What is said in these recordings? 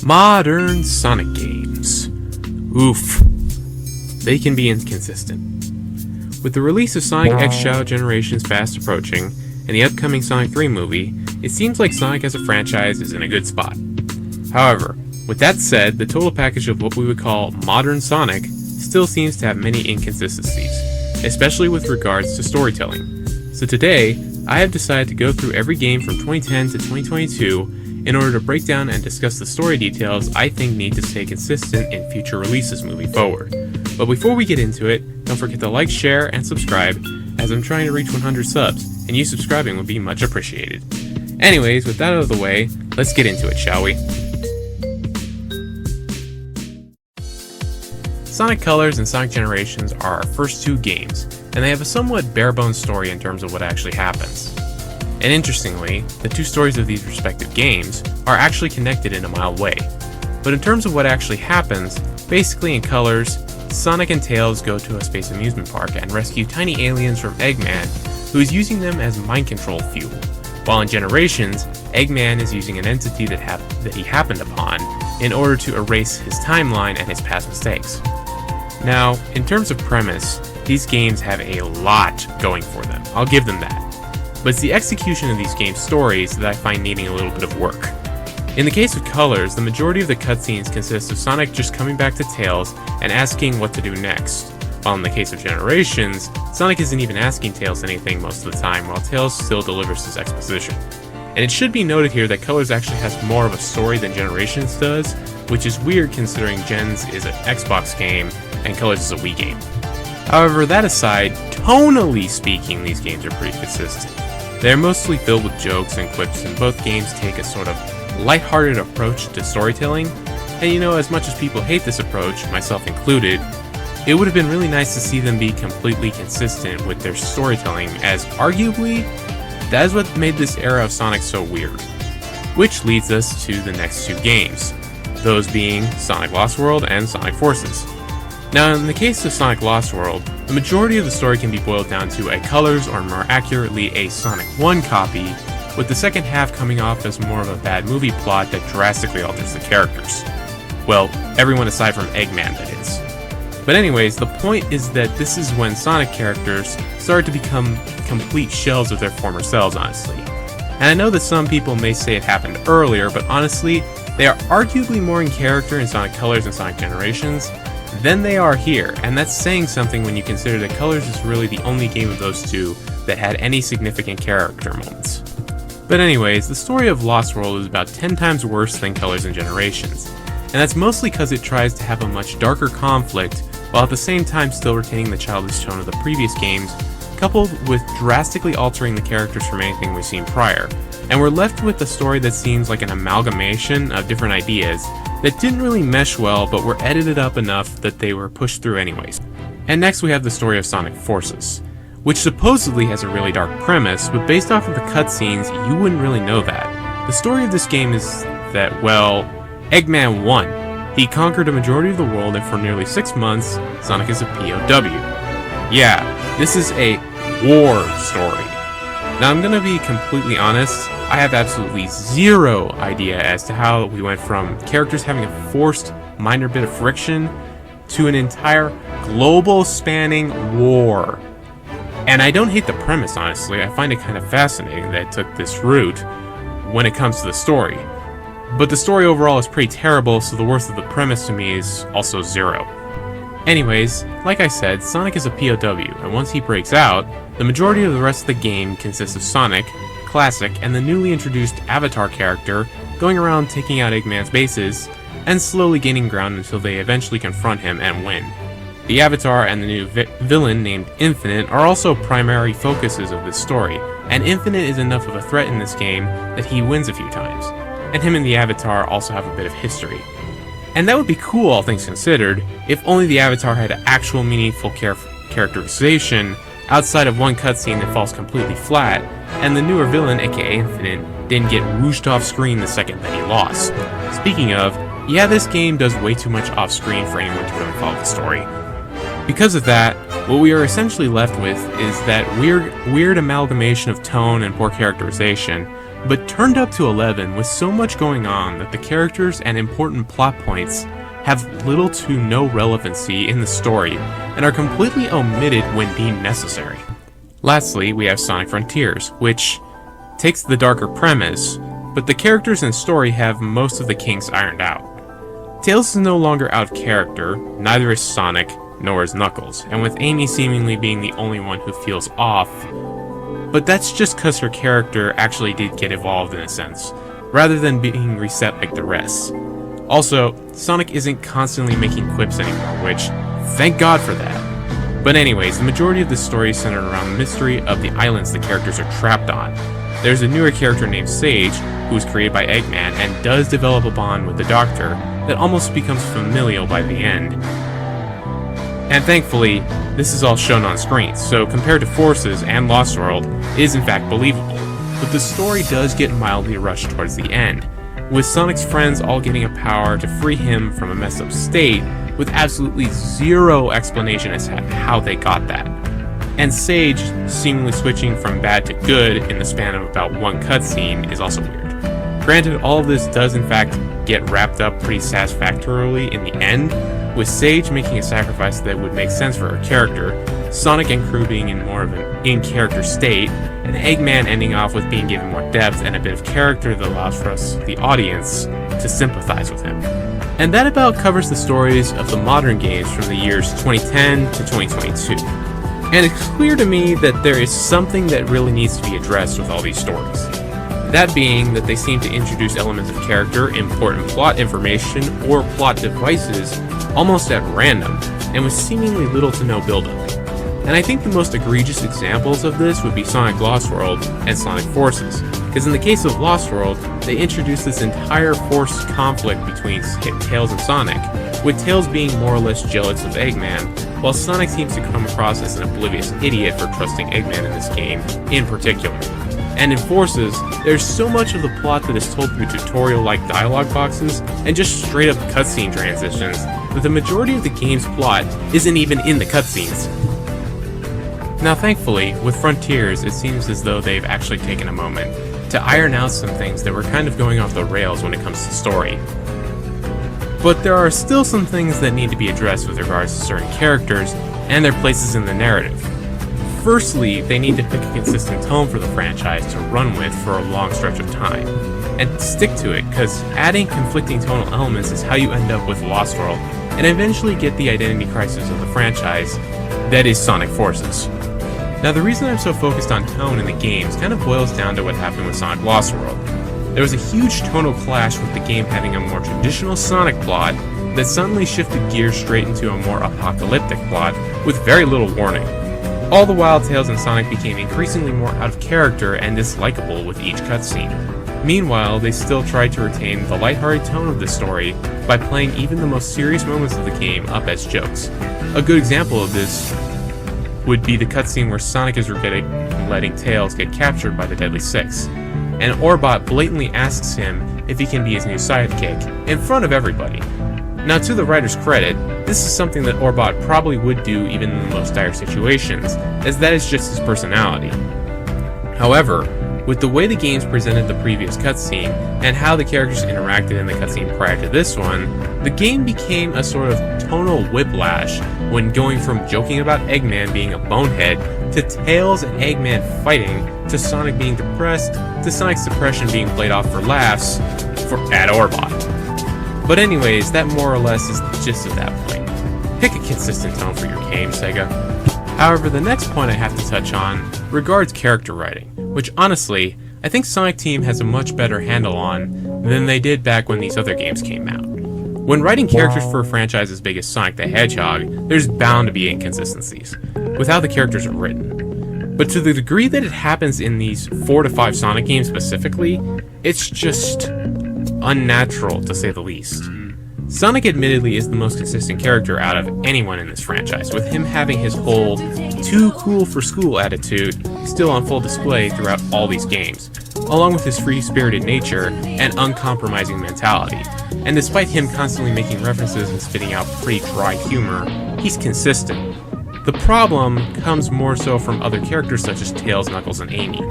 Modern Sonic games. Oof. They can be inconsistent. With the release of Sonic X-Shao Generations fast approaching, and the upcoming Sonic 3 movie, it seems like Sonic as a franchise is in a good spot. However, with that said, the total package of what we would call modern Sonic still seems to have many inconsistencies, especially with regards to storytelling. So today, I have decided to go through every game from 2010 to 2022 in order to break down and discuss the story details I think need to stay consistent in future releases moving forward. But before we get into it, don't forget to like, share, and subscribe, as I'm trying to reach 100 subs, and you subscribing would be much appreciated. Anyways, with that out of the way, let's get into it, shall we? Sonic Colors and Sonic Generations are our first two games, and they have a somewhat bare-bones story in terms of what actually happens. And interestingly, the two stories of these respective games are actually connected in a mild way. But in terms of what actually happens, basically in Colors, Sonic and Tails go to a space amusement park and rescue tiny aliens from Eggman, who is using them as mind control fuel. While in Generations, Eggman is using an entity that he happened upon in order to erase his timeline and his past mistakes. Now, in terms of premise, these games have a lot going for them, I'll give them that. But it's the execution of these games' stories that I find needing a little bit of work. In the case of Colors, the majority of the cutscenes consist of Sonic just coming back to Tails and asking what to do next, while in the case of Generations, Sonic isn't even asking Tails anything most of the time, while Tails still delivers his exposition. And it should be noted here that Colors actually has more of a story than Generations does, which is weird considering Gens is an Xbox game and Colors is a Wii game. However, that aside, tonally speaking, these games are pretty consistent. They're mostly filled with jokes and quips, and both games take a sort of lighthearted approach to storytelling. And as much as people hate this approach, myself included, it would have been really nice to see them be completely consistent with their storytelling, as arguably, that is what made this era of Sonic so weird. Which leads us to the next two games, those being Sonic Lost World and Sonic Forces. Now, in the case of Sonic Lost World, the majority of the story can be boiled down to a Colors, or more accurately, a Sonic 1 copy, with the second half coming off as more of a bad movie plot that drastically alters the characters. Well, everyone aside from Eggman, that is. But anyways, the point is that this is when Sonic characters started to become complete shells of their former selves, honestly. And I know that some people may say it happened earlier, but honestly, they are arguably more in character in Sonic Colors and Sonic Generations than they are here, and that's saying something when you consider that Colors is really the only game of those two that had any significant character moments. But anyways, the story of Lost World is about 10 times worse than Colors and Generations, and that's mostly because it tries to have a much darker conflict while at the same time still retaining the childish tone of the previous games, coupled with drastically altering the characters from anything we've seen prior. And we're left with a story that seems like an amalgamation of different ideas that didn't really mesh well but were edited up enough that they were pushed through anyways. And next we have the story of Sonic Forces, which supposedly has a really dark premise, but based off of the cutscenes, you wouldn't really know that. The story of this game is that, well, Eggman won. He conquered a majority of the world, and for nearly 6 months, Sonic is a POW. Yeah, this is a war story. Now I'm gonna be completely honest, I have absolutely zero idea as to how we went from characters having a forced minor bit of friction to an entire global spanning war. And I don't hate the premise, honestly. I find it kind of fascinating that it took this route when it comes to the story. But the story overall is pretty terrible, so the worth of the premise to me is also zero. Anyways, like I said, Sonic is a POW, and once he breaks out, the majority of the rest of the game consists of Sonic, Classic, and the newly introduced Avatar character going around taking out Eggman's bases, and slowly gaining ground until they eventually confront him and win. The Avatar and the new villain named Infinite are also primary focuses of this story, and Infinite is enough of a threat in this game that he wins a few times, and him and the Avatar also have a bit of history. And that would be cool, all things considered, if only the Avatar had actual meaningful characterization outside of one cutscene that falls completely flat, and the newer villain, aka Infinite, didn't get whooshed off screen the second that he lost. Speaking of, yeah, this game does way too much off screen for anyone to really follow the story. Because of that, what we are essentially left with is that weird amalgamation of tone and poor characterization, but turned up to 11 with so much going on that the characters and important plot points have little to no relevancy in the story and are completely omitted when deemed necessary. Lastly, we have Sonic Frontiers, which takes the darker premise, but the characters and story have most of the kinks ironed out. Tails is no longer out of character, neither is Sonic, nor is Knuckles, and with Amy seemingly being the only one who feels off, but that's just cause her character actually did get evolved in a sense, rather than being reset like the rest. Also, Sonic isn't constantly making quips anymore, which, thank God for that. But anyways, the majority of the story is centered around the mystery of the islands the characters are trapped on. There's a newer character named Sage, who was created by Eggman and does develop a bond with the Doctor that almost becomes familial by the end. And thankfully, this is all shown on screen, so compared to Forces and Lost World, it is in fact believable. But the story does get mildly rushed towards the end, with Sonic's friends all getting a power to free him from a messed up state, with absolutely zero explanation as to how they got that. And Sage seemingly switching from bad to good in the span of about one cutscene is also weird. Granted, all of this does in fact get wrapped up pretty satisfactorily in the end, with Sage making a sacrifice that would make sense for her character, Sonic and crew being in more of an in-character state, and Eggman ending off with being given more depth and a bit of character that allows for us, the audience, to sympathize with him. And that about covers the stories of the modern games from the years 2010 to 2022. And it's clear to me that there is something that really needs to be addressed with all these stories. That being that they seem to introduce elements of character, important plot information, or plot devices almost at random, and with seemingly little to no build-up. And I think the most egregious examples of this would be Sonic Lost World and Sonic Forces, because in the case of Lost World, they introduced this entire forced conflict between Tails and Sonic, with Tails being more or less jealous of Eggman, while Sonic seems to come across as an oblivious idiot for trusting Eggman in this game, in particular. And in Forces, there's so much of the plot that is told through tutorial-like dialogue boxes and just straight-up cutscene transitions that the majority of the game's plot isn't even in the cutscenes. Now thankfully, with Frontiers, it seems as though they've actually taken a moment to iron out some things that were kind of going off the rails when it comes to story. But there are still some things that need to be addressed with regards to certain characters and their places in the narrative. Firstly, they need to pick a consistent tone for the franchise to run with for a long stretch of time, and stick to it, because adding conflicting tonal elements is how you end up with Lost World, and eventually get the identity crisis of the franchise, that is Sonic Forces. Now the reason I'm so focused on tone in the games kind of boils down to what happened with Sonic Lost World. There was a huge tonal clash with the game having a more traditional Sonic plot that suddenly shifted gears straight into a more apocalyptic plot with very little warning. All the while, Tails and Sonic became increasingly more out of character and dislikable with each cutscene. Meanwhile, they still tried to retain the lighthearted tone of the story by playing even the most serious moments of the game up as jokes. A good example of this would be the cutscene where Sonic is regretting letting Tails get captured by the Deadly Six, and Orbot blatantly asks him if he can be his new sidekick, in front of everybody. Now to the writer's credit, this is something that Orbot probably would do even in the most dire situations, as that is just his personality. However, with the way the games presented the previous cutscene, and how the characters interacted in the cutscene prior to this one, the game became a sort of tonal whiplash when going from joking about Eggman being a bonehead, to Tails and Eggman fighting, to Sonic being depressed, to Sonic's depression being played off for laughs at Orbot. But anyways, that more or less is the gist of that point. Pick a consistent tone for your game, Sega. However, the next point I have to touch on regards character writing, which honestly, I think Sonic Team has a much better handle on than they did back when these other games came out. When writing characters for a franchise as big as Sonic the Hedgehog, there's bound to be inconsistencies with how the characters are written. But to the degree that it happens in these 4 to 5 Sonic games specifically, it's just unnatural to say the least. Sonic admittedly is the most consistent character out of anyone in this franchise, with him having his whole too cool for school attitude still on full display throughout all these games, along with his free-spirited nature and uncompromising mentality. And despite him constantly making references and spitting out pretty dry humor, he's consistent. The problem comes more so from other characters such as Tails, Knuckles, and Amy.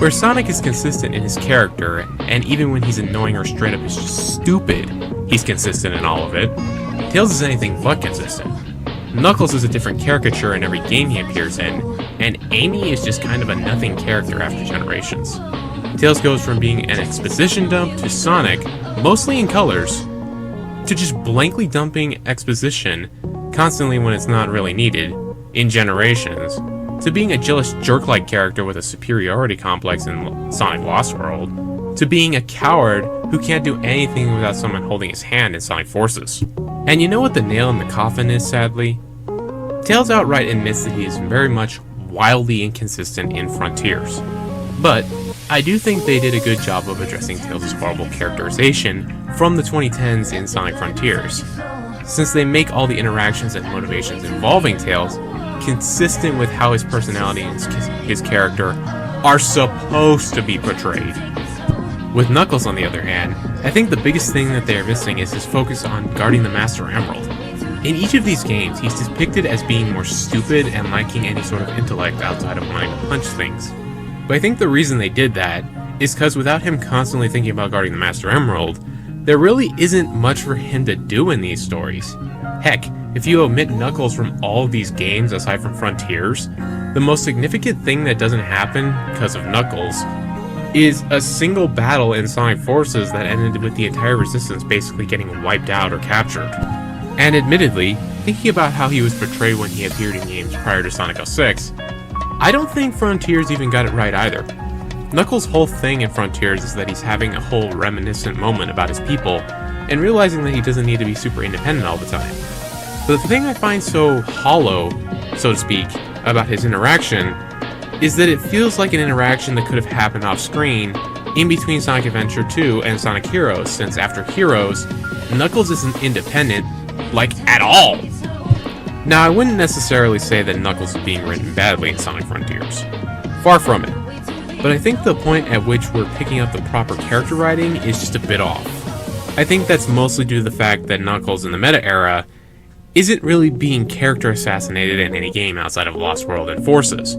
Where Sonic is consistent in his character, and even when he's annoying or straight up is just stupid, he's consistent in all of it, Tails is anything but consistent. Knuckles is a different caricature in every game he appears in, and Amy is just kind of a nothing character after Generations. Tails goes from being an exposition dump to Sonic, mostly in colors, to just blankly dumping exposition, constantly when it's not really needed, in Generations, to being a jealous jerk-like character with a superiority complex in Sonic Lost World, to being a coward who can't do anything without someone holding his hand in Sonic Forces. And you know what the nail in the coffin is, sadly? Tails outright admits that he is very much wildly inconsistent in Frontiers. But I do think they did a good job of addressing Tails' horrible characterization from the 2010s in Sonic Frontiers, since they make all the interactions and motivations involving Tails consistent with how his personality and his character are supposed to be portrayed. With Knuckles, on the other hand, I think the biggest thing that they are missing is his focus on guarding the Master Emerald. In each of these games, he's depicted as being more stupid and lacking any sort of intellect outside of wanting to punch things. But I think the reason they did that is because without him constantly thinking about guarding the Master Emerald, there really isn't much for him to do in these stories. Heck, if you omit Knuckles from all of these games aside from Frontiers, the most significant thing that doesn't happen because of Knuckles is a single battle in Sonic Forces that ended with the entire Resistance basically getting wiped out or captured. And admittedly, thinking about how he was portrayed when he appeared in games prior to Sonic 06, I don't think Frontiers even got it right either. Knuckles' whole thing in Frontiers is that he's having a whole reminiscent moment about his people, and realizing that he doesn't need to be super independent all the time. But the thing I find so hollow, so to speak, about his interaction is that it feels like an interaction that could have happened off screen in between Sonic Adventure 2 and Sonic Heroes, since after Heroes, Knuckles isn't independent, like, at all! Now, I wouldn't necessarily say that Knuckles is being written badly in Sonic Frontiers. Far from it. But I think the point at which we're picking up the proper character writing is just a bit off. I think that's mostly due to the fact that Knuckles in the meta era isn't really being character assassinated in any game outside of Lost World and Forces.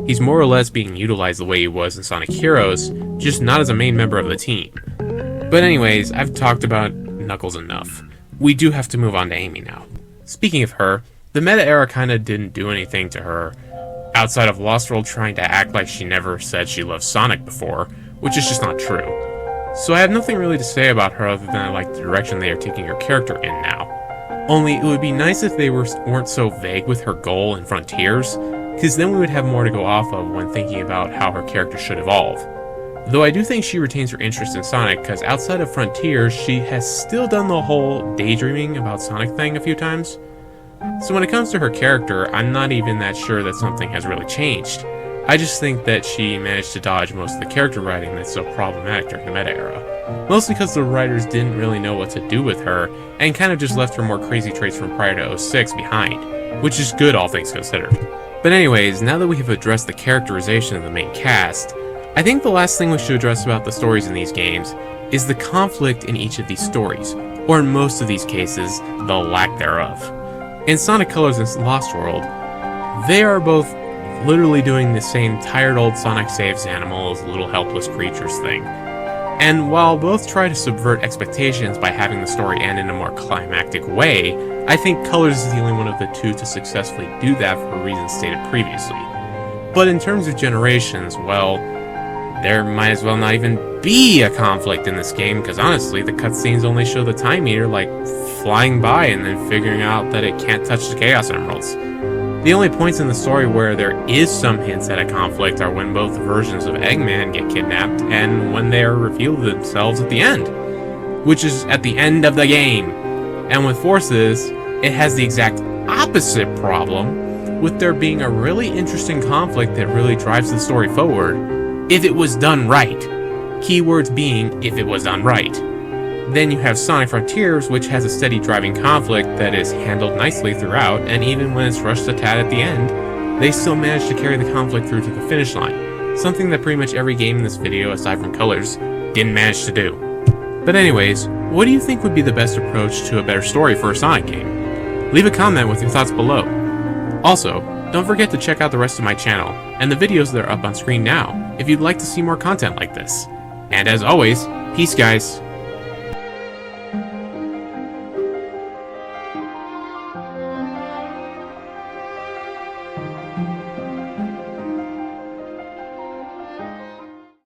He's more or less being utilized the way he was in Sonic Heroes, just not as a main member of the team. But anyways, I've talked about Knuckles enough. We do have to move on to Amy now. Speaking of her, the meta era kinda didn't do anything to her, outside of Lost World trying to act like she never said she loved Sonic before, which is just not true. So I have nothing really to say about her other than I like the direction they are taking her character in now. Only it would be nice if they weren't so vague with her goal in Frontiers, because then we would have more to go off of when thinking about how her character should evolve. Though I do think she retains her interest in Sonic, because outside of Frontiers, she has still done the whole daydreaming about Sonic thing a few times. So when it comes to her character, I'm not even that sure that something has really changed. I just think that she managed to dodge most of the character writing that's so problematic during the meta era. Mostly because the writers didn't really know what to do with her, and kind of just left her more crazy traits from prior to 06 behind, which is good all things considered. But anyways, now that we have addressed the characterization of the main cast, I think the last thing we should address about the stories in these games is the conflict in each of these stories, or in most of these cases, the lack thereof. In Sonic Colors and Lost World, they are both literally doing the same tired old Sonic saves animals, little helpless creatures thing. And while both try to subvert expectations by having the story end in a more climactic way, I think Colors is the only one of the two to successfully do that for reasons stated previously. But in terms of Generations, well, there might as well not even be a conflict in this game, because honestly, the cutscenes only show the time meter like flying by and then figuring out that it can't touch the Chaos Emeralds. The only points in the story where there is some hints at a conflict are when both versions of Eggman get kidnapped and when they are revealed themselves at the end, which is at the end of the game. And with Forces, it has the exact opposite problem, with there being a really interesting conflict that really drives the story forward, if it was done right. Keywords being, if it was done right. Then you have Sonic Frontiers, which has a steady driving conflict that is handled nicely throughout, and even when it's rushed a tad at the end, they still manage to carry the conflict through to the finish line, something that pretty much every game in this video, aside from Colors, didn't manage to do. But anyways, what do you think would be the best approach to a better story for a Sonic game? Leave a comment with your thoughts below. Also, Don't forget to check out the rest of my channel, and the videos that are up on screen now, if you'd like to see more content like this. And as always, peace guys!